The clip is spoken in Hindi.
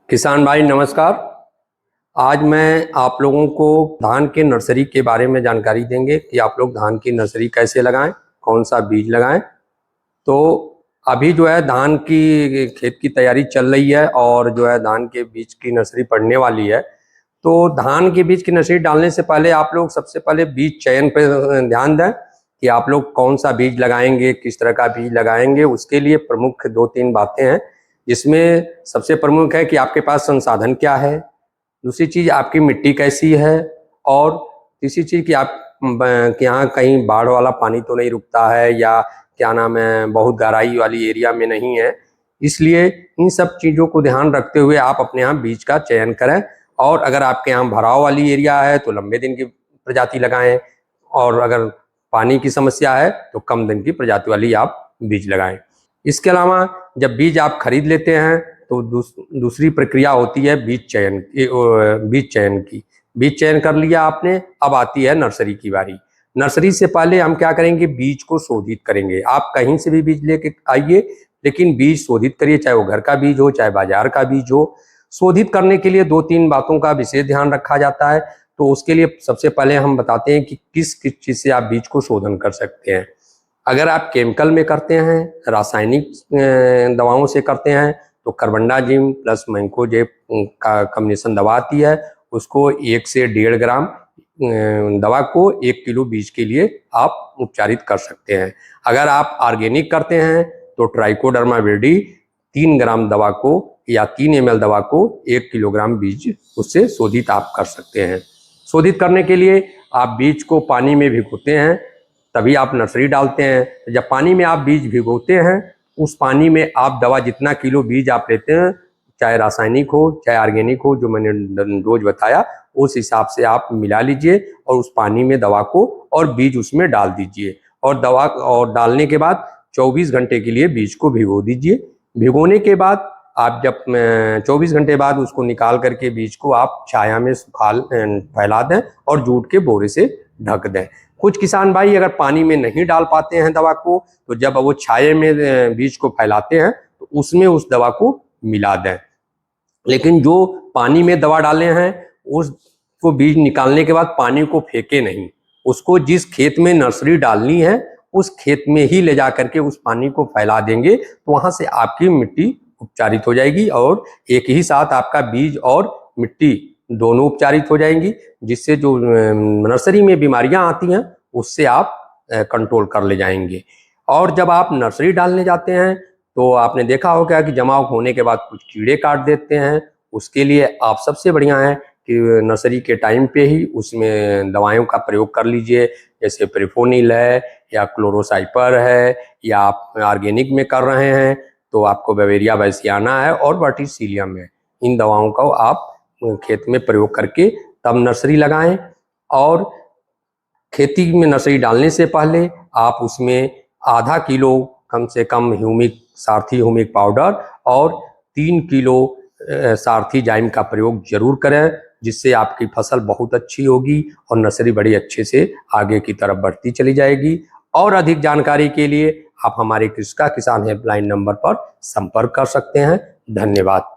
किसान भाई नमस्कार। आज मैं आप लोगों को धान के नर्सरी के बारे में जानकारी देंगे कि आप लोग धान की नर्सरी कैसे लगाएं, कौन सा बीज लगाएं। तो अभी जो है धान की खेत की तैयारी चल रही है और जो है धान के बीज की नर्सरी पड़ने वाली है। तो धान के बीज की नर्सरी डालने से पहले आप लोग सबसे पहले बीज चयन पर ध्यान दें कि आप लोग कौन सा बीज लगाएंगे, किस तरह का बीज लगाएंगे। उसके लिए प्रमुख 2-3 बातें हैं, जिसमें सबसे प्रमुख है कि आपके पास संसाधन क्या है, दूसरी चीज आपकी मिट्टी कैसी है, और तीसरी चीज कि आप कि यहाँ कहीं बाढ़ वाला पानी तो नहीं रुकता है या क्या नाम है बहुत गहराई वाली एरिया में नहीं है। इसलिए इन सब चीज़ों को ध्यान रखते हुए आप अपने यहाँ बीज का चयन करें। और अगर आपके यहाँ भराव वाली एरिया है तो लंबे दिन की प्रजाति लगाएं, और अगर पानी की समस्या है तो कम दिन की प्रजाति वाली आप बीज लगाएं। इसके अलावा जब बीज आप खरीद लेते हैं तो दूसरी प्रक्रिया होती है बीज चयन की। बीज चयन कर लिया आपने, अब आती है नर्सरी की बारी। नर्सरी से पहले हम क्या करेंगे, बीज को शोधित करेंगे। आप कहीं से भी बीज लेके आइए, लेकिन बीज शोधित करिए, चाहे वो घर का बीज हो चाहे बाजार का बीज हो। शोधित करने के लिए 2-3 बातों का विशेष ध्यान रखा जाता है। तो उसके लिए सबसे पहले हम बताते हैं कि किस किस चीज से आप बीज को शोधन कर सकते हैं। अगर आप केमिकल में करते हैं, रासायनिक दवाओं से करते हैं, तो कार्बेंडाजिम प्लस मैंकोजेब का कॉम्बिनेशन दवा आती है, उसको 1 से 1.5 ग्राम दवा को 1 किलो बीज के लिए आप उपचारित कर सकते हैं। अगर आप ऑर्गेनिक करते हैं तो ट्राइकोडर्मा विरिडी 3 ग्राम दवा को या 3 ml दवा को 1 किलोग्राम बीज उससे शोधित आप कर सकते हैं। शोधित करने के लिए आप बीज को पानी में भिगोते हैं, तभी आप नर्सरी डालते हैं। जब पानी में आप बीज भिगोते हैं, उस पानी में आप दवा जितना किलो बीज आप लेते हैं, चाहे रासायनिक हो चाहे ऑर्गेनिक हो, जो मैंने डोज बताया उस हिसाब से आप मिला लीजिए और उस पानी में दवा को और बीज उसमें डाल दीजिए। और दवा और डालने के बाद 24 घंटे के लिए बीज को भिगो दीजिए। भिगोने के बाद आप जब 24 घंटे बाद उसको निकाल करके बीज को आप छाया में फैला दें और जूट के बोरे से ढक दें। कुछ किसान भाई अगर पानी में नहीं डाल पाते हैं दवा को, तो जब वो छाये में बीज को फैलाते हैं तो उसमें उस दवा को मिला दें। लेकिन जो पानी में दवा डाले हैं उसको बीज निकालने के बाद पानी को फेंके नहीं, उसको जिस खेत में नर्सरी डालनी है उस खेत में ही ले जा करके उस पानी को फैला देंगे, तो वहां से आपकी मिट्टी उपचारित हो जाएगी और एक ही साथ आपका बीज और मिट्टी दोनों उपचारित हो जाएंगी, जिससे जो नर्सरी में बीमारियां आती हैं उससे आप कंट्रोल कर ले जाएंगे। और जब आप नर्सरी डालने जाते हैं तो आपने देखा होगा कि जमाव होने के बाद कुछ कीड़े काट देते हैं। उसके लिए आप सबसे बढ़िया है कि नर्सरी के टाइम पे ही उसमें दवाइयों का प्रयोग कर लीजिए, जैसे प्रिफोनिल है या क्लोरोसाइपर है, या आप ऑर्गेनिक में कर रहे हैं तो आपको बेवेरिया बैसियाना है और वर्टिसिलियम है। इन दवाओं का आप खेत में प्रयोग करके तब नर्सरी लगाएं। और खेती में नर्सरी डालने से पहले आप उसमें आधा किलो कम से कम सारथी ह्यूमिक पाउडर और 3 किलो सारथी जाइम का प्रयोग जरूर करें, जिससे आपकी फसल बहुत अच्छी होगी और नर्सरी बड़ी अच्छे से आगे की तरफ बढ़ती चली जाएगी। और अधिक जानकारी के लिए आप हमारे कृषि का किसान हेल्पलाइन नंबर पर संपर्क कर सकते हैं। धन्यवाद।